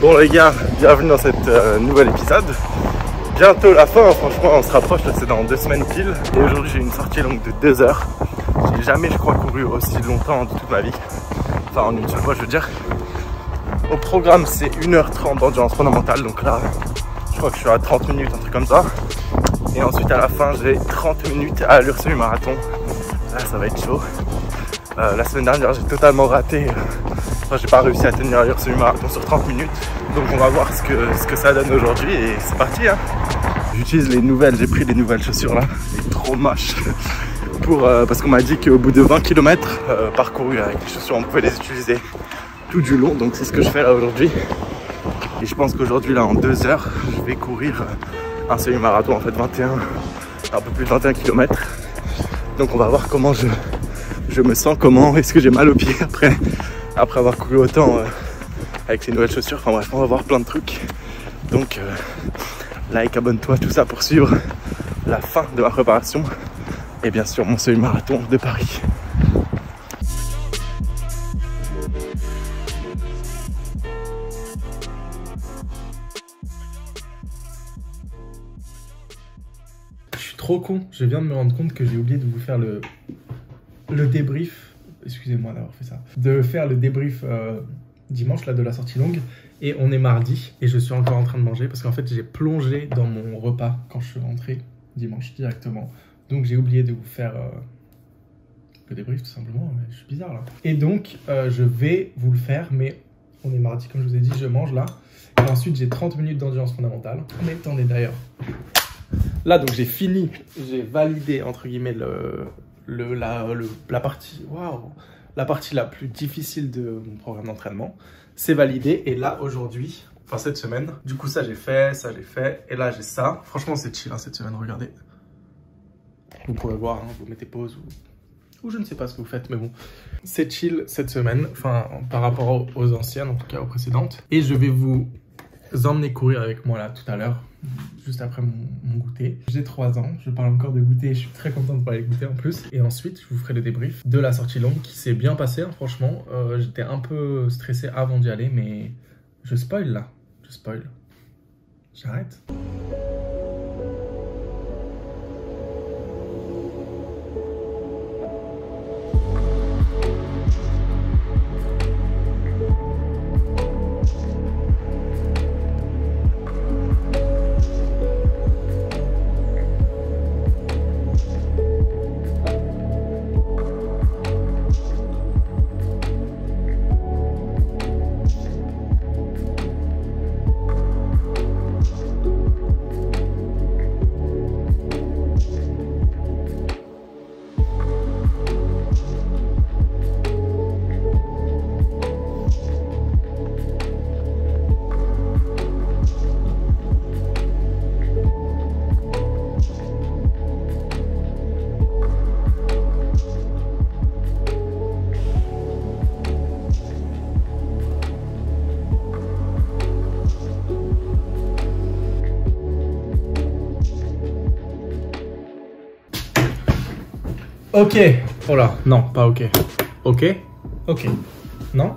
Bon les gars, bienvenue dans cette nouvel épisode. Bientôt la fin, franchement on se rapproche, là c'est dans 2 semaines pile. Et aujourd'hui j'ai une sortie longue de 2 heures. J'ai jamais je crois couru aussi longtemps de toute ma vie. Enfin en une seule fois je veux dire. Au programme c'est 1h30 d'endurance fondamentale, donc là je crois que je suis à 30 minutes, un truc comme ça. Et ensuite à la fin j'ai 30 minutes à allure semi-marathon. Là ça va être chaud. La semaine dernière j'ai totalement raté. Enfin, j'ai pas réussi à tenir l'allure semi-marathon sur 30 minutes. Donc on va voir ce que ça donne aujourd'hui et c'est parti hein. J'utilise les nouvelles, j'ai pris les nouvelles chaussures là, les trop moches. Parce qu'on m'a dit qu'au bout de 20 km parcourus avec les chaussures on pouvait les utiliser tout du long. Donc c'est ce que je fais là aujourd'hui. Et je pense qu'aujourd'hui là en 2 heures je vais courir un semi-marathon en fait 21, un peu plus de 21 km. Donc on va voir comment je me sens, comment est-ce que j'ai mal aux pieds après avoir couru autant avec ces nouvelles chaussures. Enfin bref, on va voir plein de trucs. Donc like, abonne-toi, tout ça pour suivre la fin de ma préparation et bien sûr mon semi-marathon de Paris. Je suis trop con, je viens de me rendre compte que j'ai oublié de vous faire le débrief. Excusez-moi d'avoir fait ça. De faire le débrief dimanche là, de la sortie longue. Et on est mardi et je suis encore en train de manger parce qu'en fait j'ai plongé dans mon repas quand je suis rentré dimanche directement. Donc j'ai oublié de vous faire le débrief tout simplement. Je suis bizarre là. Et donc je vais vous le faire, mais on est mardi comme je vous ai dit, je mange là. Et ensuite j'ai 30 minutes d'endurance fondamentale. Mais attendez d'ailleurs. Là donc j'ai fini, j'ai validé entre guillemets la partie, waouh, la partie la plus difficile de mon programme d'entraînement. C'est validé et là aujourd'hui, enfin cette semaine, du coup ça j'ai fait et là j'ai ça. Franchement c'est chill hein, cette semaine, regardez. Vous pourrez voir, hein, vous mettez pause ou je ne sais pas ce que vous faites, mais bon. C'est chill cette semaine, enfin par rapport aux anciennes, en tout cas aux précédentes. Et je vais vous emmener courir avec moi là tout à l'heure, juste après mon goûter. J'ai 3 ans, je parle encore de goûter, je suis très content de parler de goûter en plus. Et ensuite, je vous ferai le débrief de la sortie longue qui s'est bien passée, hein, franchement. J'étais un peu stressé avant d'y aller, mais je spoil là, je spoil. J'arrête. Ok, oh là, non, pas ok. Ok, ok, non.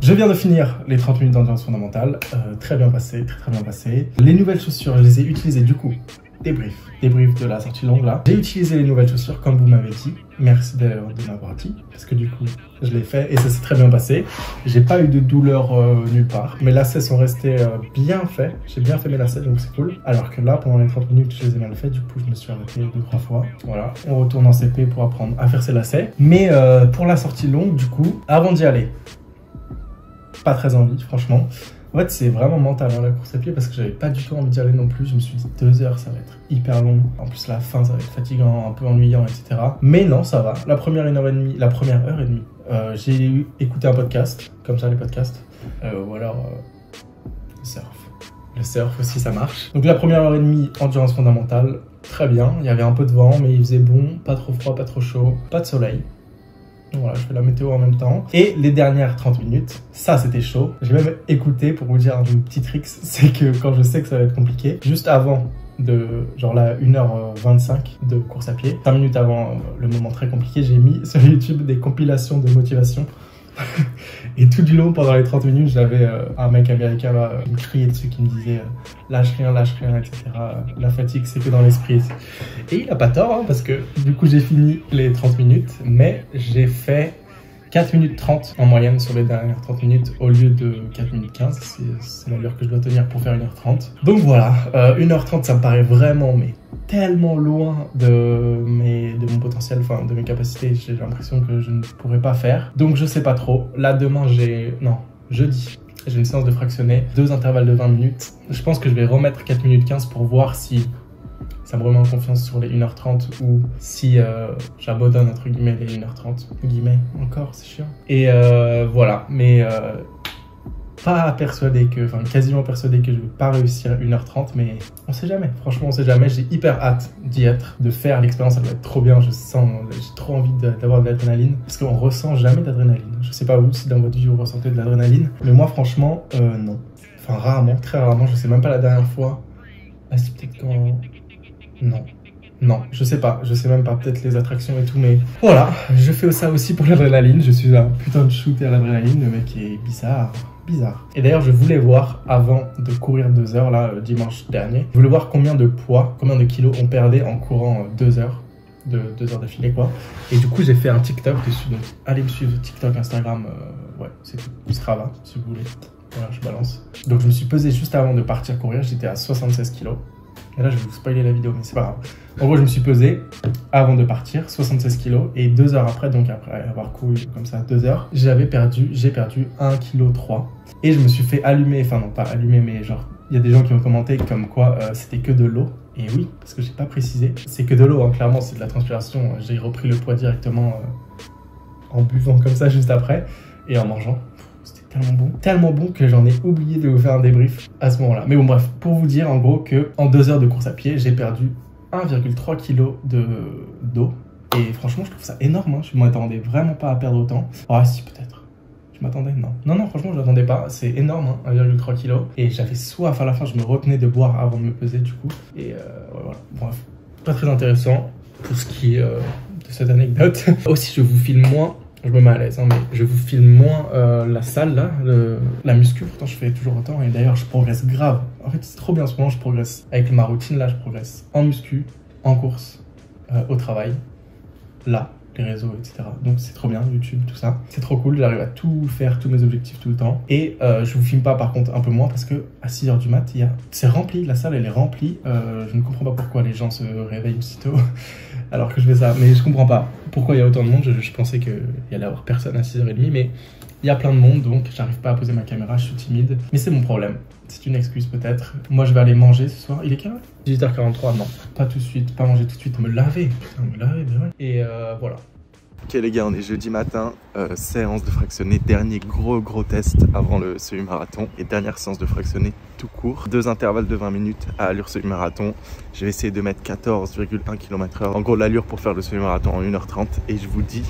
Je viens de finir les 30 minutes d'endurance fondamentale, très bien passé, très bien passé. Les nouvelles chaussures, je les ai utilisées du coup, débrief de la sortie longue là. J'ai utilisé les nouvelles chaussures comme vous m'avez dit, merci d'ailleurs de m'avoir dit, parce que du coup, je l'ai fait et ça s'est très bien passé. J'ai pas eu de douleur nulle part, mes lacets sont restés bien faits, j'ai bien fait mes lacets donc c'est cool. Alors que là, pendant les 30 minutes, je les ai mal fait, du coup je me suis arrêté 2-3 fois. Voilà, on retourne en CP pour apprendre à faire ses lacets. Mais pour la sortie longue, du coup, avant d'y aller, pas très envie, franchement. En fait, c'est vraiment mental hein, la course à pied parce que j'avais pas du tout envie d'y aller non plus. Je me suis dit 2 heures, ça va être hyper long. En plus, la fin, ça va être fatigant, un peu ennuyant, etc. Mais non, ça va. La première heure et demie, j'ai écouté un podcast, comme ça les podcasts, ou alors le surf. Le surf aussi, ça marche. Donc la première heure et demie, endurance fondamentale, très bien. Il y avait un peu de vent, mais il faisait bon, pas trop froid, pas trop chaud, pas de soleil. Voilà, je fais la météo en même temps. Et les dernières 30 minutes, ça c'était chaud. J'ai même écouté pour vous dire un petit trick, c'est que quand je sais que ça va être compliqué, juste avant de genre là 1h25 de course à pied, 5 minutes avant le moment très compliqué, j'ai mis sur YouTube des compilations de motivation. Et tout du long, pendant les 30 minutes, j'avais un mec américain là, qui me criait dessus, qui me disait lâche rien, etc. La fatigue, c'est que dans l'esprit. Et il a pas tort, hein, parce que du coup, j'ai fini les 30 minutes, mais j'ai fait 4 minutes 30 en moyenne sur les dernières 30 minutes au lieu de 4 minutes 15. C'est l'allure que je dois tenir pour faire 1h30. Donc voilà, 1h30, ça me paraît vraiment, mais tellement loin de mon potentiel, enfin de mes capacités. J'ai l'impression que je ne pourrais pas faire. Donc je sais pas trop. Là, demain, jeudi, j'ai une séance de fractionné, 2 intervalles de 20 minutes. Je pense que je vais remettre 4 minutes 15 pour voir si ça me remet en confiance sur les 1h30 ou si j'abandonne entre guillemets les 1h30. Guillemets, encore, c'est chiant. Et voilà, mais pas persuadé que, enfin quasiment persuadé que je vais pas réussir 1h30, mais on sait jamais. Franchement, on sait jamais. J'ai hyper hâte d'y être, de faire l'expérience. Ça va être trop bien. J'ai trop envie d'avoir de l'adrénaline parce qu'on ressent jamais d'adrénaline. Je sais pas vous si dans votre vie vous ressentez de l'adrénaline, mais moi franchement non. Enfin rarement, très rarement. Je sais même pas la dernière fois. Ah, c'est peut-être quand. Non, je sais pas, je sais même pas, peut-être les attractions et tout, mais voilà, je fais ça aussi pour l'adrénaline, je suis un putain de shooter à l'adrénaline, le mec est bizarre. Et d'ailleurs, je voulais voir, avant de courir 2 heures, là, dimanche dernier, je voulais voir combien de poids, combien de kilos on perdait en courant 2 heures, 2 heures d'affilée, quoi. Et du coup, j'ai fait un TikTok dessus, donc allez me suivre, TikTok, Instagram, ouais, c'est tout, Strava, si vous voulez, voilà, je balance. Donc je me suis pesé juste avant de partir courir, j'étais à 76 kilos. Et là, je vais vous spoiler la vidéo, mais c'est pas grave. En gros, je me suis pesé avant de partir, 76 kilos. Et 2 heures après, donc après avoir couru comme ça 2 heures, j'ai perdu 1,3 kg. Et je me suis fait allumer, enfin non, pas allumer, mais genre, il y a des gens qui ont commenté comme quoi c'était que de l'eau. Et oui, parce que j'ai pas précisé, c'est que de l'eau, hein, clairement, c'est de la transpiration. J'ai repris le poids directement en buvant comme ça juste après et en mangeant. Tellement bon que j'en ai oublié de vous faire un débrief à ce moment-là. Mais bon bref, pour vous dire en gros que en 2 heures de course à pied, j'ai perdu 1,3 kg d'eau. Et franchement, je trouve ça énorme, hein. Je m'attendais vraiment pas à perdre autant. Ah si, peut-être. Je m'attendais, non, franchement, je m'attendais pas. C'est énorme, hein, 1,3 kg. Et j'avais soif à la fin, je me retenais de boire avant de me peser du coup. Et voilà, bref, pas très intéressant pour ce qui est de cette anecdote. Aussi, je vous filme moins. Je me mets à l'aise, hein, mais je vous filme moins la salle, là, la muscu. Pourtant, je fais toujours autant. Et d'ailleurs, je progresse grave. En fait, c'est trop bien en ce moment, je progresse. Avec ma routine, là, je progresse en muscu, en course, au travail, là, les réseaux, etc. Donc, c'est trop bien, YouTube, tout ça. C'est trop cool, j'arrive à tout faire, tous mes objectifs tout le temps. Et je vous filme pas, par contre, un peu moins, parce que à 6 h du mat, c'est rempli, la salle, elle est remplie. Je ne comprends pas pourquoi les gens se réveillent aussitôt. Alors que je fais ça, mais je comprends pas pourquoi il y a autant de monde. Je pensais qu'il y allait avoir personne à 6h30, mais il y a plein de monde, donc j'arrive pas à poser ma caméra, je suis timide. Mais c'est mon problème, c'est une excuse peut-être. Moi je vais aller manger ce soir, il est quelle heure? 18h43, non, pas tout de suite, pas manger tout de suite, me laver, putain, me laver, mais ouais. Et voilà. Ok les gars, on est jeudi matin, séance de fractionné, dernier gros test avant le semi-marathon et dernière séance de fractionné tout court. 2 intervalles de 20 minutes à allure semi-marathon. Je vais essayer de mettre 14,1 km/h. En gros l'allure pour faire le semi-marathon en 1h30 et je vous dis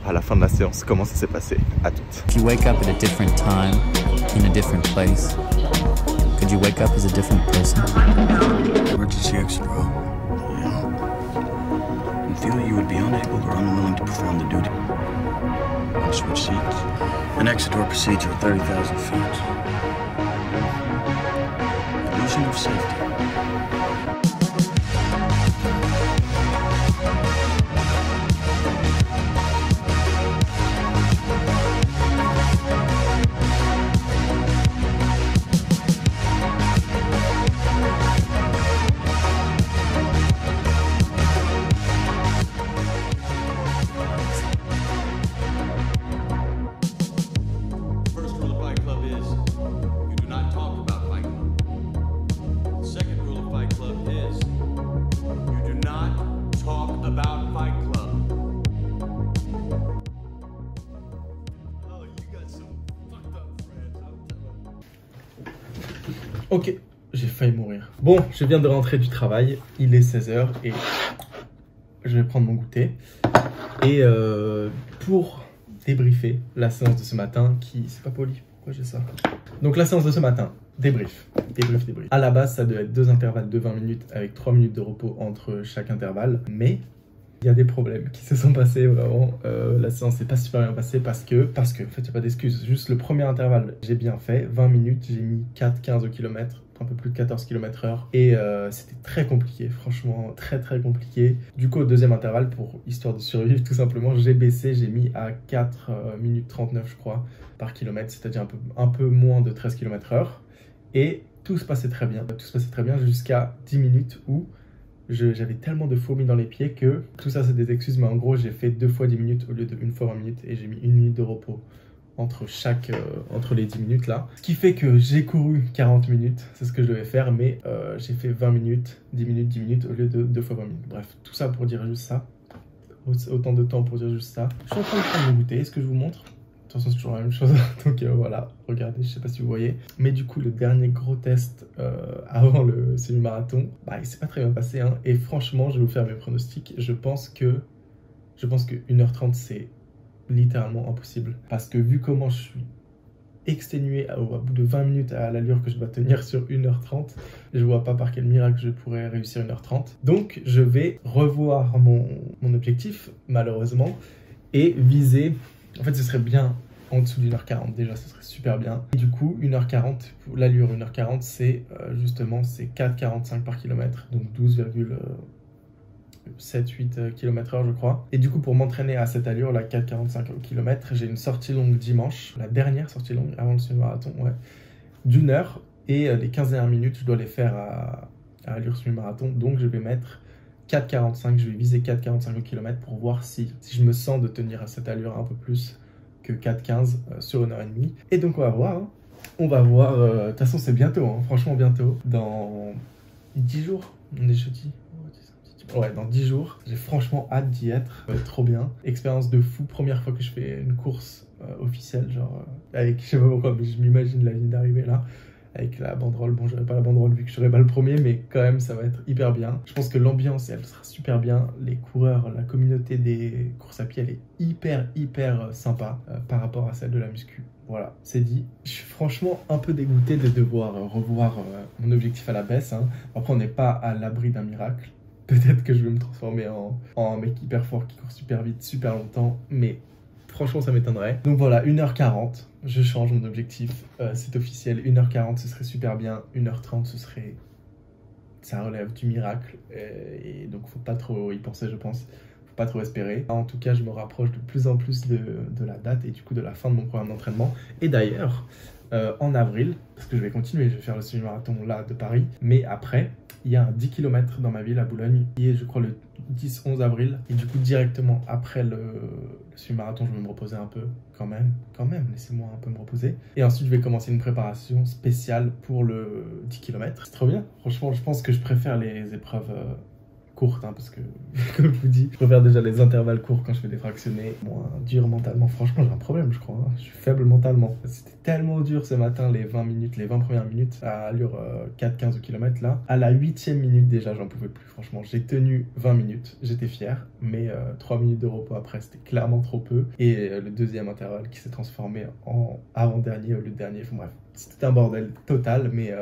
à la fin de la séance comment ça s'est passé. À toutes. If you wake up at a different time, in a different place, could you wake up as a different person? Emergency exit, bro. Feel that you would be unable or unwilling to perform the duty. And switch seats. An exit door procedure at 30,000 feet. Illusion of safety. Ok, j'ai failli mourir. Bon, je viens de rentrer du travail, il est 16 h et je vais prendre mon goûter. Et pour débriefer la séance de ce matin, c'est pas poli, pourquoi j'ai ça? Donc la séance de ce matin, débrief. À la base, ça devait être 2 intervalles de 20 minutes avec 3 minutes de repos entre chaque intervalle. Mais il Il y a des problèmes qui se sont passés vraiment. La séance n'est pas super bien passée parce que en fait, il n'y a pas d'excuse. Juste le premier intervalle, j'ai bien fait. 20 minutes, j'ai mis 4,15 au kilomètre. Un peu plus de 14 km/h et c'était très compliqué, franchement très compliqué. Du coup au deuxième intervalle, pour histoire de survivre tout simplement, j'ai baissé, j'ai mis à 4 minutes 39 je crois par kilomètre, c'est-à-dire un peu moins de 13 km/h et tout se passait très bien jusqu'à 10 minutes où j'avais tellement de fourmis dans les pieds que tout ça c'est des excuses, mais en gros j'ai fait 2 fois 10 minutes au lieu de 1 fois 20 minutes et j'ai mis 1 minute de repos entre les 10 minutes là. Ce qui fait que j'ai couru 40 minutes, c'est ce que je devais faire, mais j'ai fait 20 minutes, 10 minutes, 10 minutes au lieu de 2 fois 20 minutes. Bref, tout ça pour dire juste ça. Autant de temps pour dire juste ça. Je suis en train de prendre mon goûter, est-ce que je vous montre? De toute façon, c'est toujours la même chose. Donc voilà, regardez, je sais pas si vous voyez. Mais du coup, le dernier gros test avant le semi-marathon, bah, il s'est pas très bien passé. Hein. Et franchement, je vais vous faire mes pronostics. Je pense que 1h30, c'est littéralement impossible. Parce que vu comment je suis exténué au bout de 20 minutes à l'allure que je dois tenir sur 1h30, je vois pas par quel miracle je pourrais réussir 1h30. Donc je vais revoir mon objectif, malheureusement, et viser, en fait ce serait bien en dessous d'1h40 déjà, ce serait super bien. Et du coup 1h40, l'allure 1h40 c'est justement c'est 4,45 par kilomètre, donc 12,7-8 km/h je crois. Et du coup pour m'entraîner à cette allure, la 4,45 km, j'ai une sortie longue dimanche, la dernière sortie longue avant le semi-marathon, ouais, d'1 heure, et les 15 dernières minutes je dois les faire à allure semi-marathon, donc je vais mettre 4,45, je vais viser 4,45 km pour voir si je me sens de tenir à cette allure un peu plus que 4,15 sur 1h30. Et donc on va voir, hein. On va voir, de toute façon c'est bientôt, hein, franchement bientôt, dans 10 jours, on est jeudi. Ouais, dans 10 jours, j'ai franchement hâte d'y être, ça va être trop bien. Expérience de fou, première fois que je fais une course officielle, genre avec, je sais pas pourquoi, mais je m'imagine la ligne d'arrivée là, avec la banderole. Bon, j'aurai pas la banderole vu que je serai pas le premier, mais quand même ça va être hyper bien. Je pense que l'ambiance, elle sera super bien. Les coureurs, la communauté des courses à pied, elle est hyper sympa par rapport à celle de la muscu. Voilà, c'est dit. Je suis franchement un peu dégoûté de devoir revoir mon objectif à la baisse, hein. Après, on n'est pas à l'abri d'un miracle. Peut-être que je vais me transformer en mec hyper fort qui court super vite, super longtemps, mais franchement ça m'étonnerait. Donc voilà, 1h40, je change mon objectif, c'est officiel, 1h40 ce serait super bien, 1h30 ce serait... ça relève du miracle, et donc faut pas trop y penser je pense, faut pas trop espérer. En tout cas je me rapproche de plus en plus de la date et du coup de la fin de mon programme d'entraînement. Et d'ailleurs, en avril, parce que je vais continuer, je vais faire le semi-marathon là de Paris, mais après... il y a un 10 km dans ma ville à Boulogne qui est je crois le 10-11 avril et du coup directement après le semi-marathon je vais me reposer un peu quand même, laissez-moi un peu me reposer et ensuite je vais commencer une préparation spéciale pour le 10 km. C'est trop bien, franchement je pense que je préfère les épreuves courtes hein, parce que comme je vous dis je préfère déjà les intervalles courts quand je fais des fractionnés, moins dur mentalement. Franchement j'ai un problème je crois, hein. Je suis faible mentalement, c'était tellement dur ce matin les 20 premières minutes à allure 4,15 au kilomètre là, à la 8e minute déjà j'en pouvais plus, franchement j'ai tenu 20 minutes, j'étais fier, mais 3 minutes de repos après c'était clairement trop peu, et le deuxième intervalle qui s'est transformé en avant-dernier au lieu de dernier, enfin, bref c'était un bordel total, mais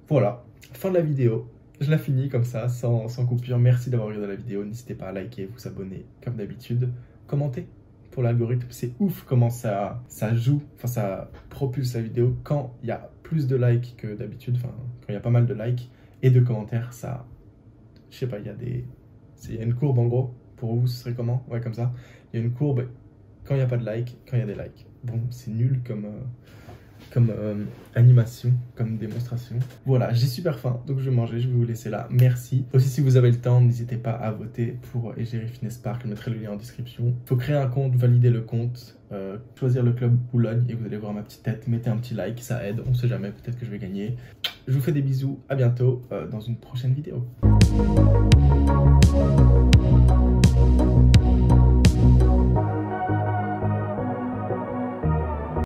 voilà, fin de la vidéo. Je la finis comme ça, sans coupure. Merci d'avoir regardé la vidéo. N'hésitez pas à liker, vous abonner comme d'habitude. Commentez pour l'algorithme. C'est ouf comment ça joue, enfin ça propulse la vidéo quand il y a plus de likes que d'habitude. Enfin, quand il y a pas mal de likes et de commentaires, ça... je sais pas, il y a une courbe en gros. Pour vous, ce serait comment? Ouais, comme ça. Il y a une courbe quand il n'y a pas de likes, quand il y a des likes. Bon, c'est nul comme animation, comme démonstration. Voilà, j'ai super faim, donc je vais manger, je vais vous laisser là. Merci. Aussi, si vous avez le temps, n'hésitez pas à voter pour Égérie Fitness Park, je mettrai le lien en description. Il faut créer un compte, valider le compte, choisir le club Boulogne et vous allez voir ma petite tête. Mettez un petit like, ça aide, on sait jamais, peut-être que je vais gagner. Je vous fais des bisous, à bientôt dans une prochaine vidéo.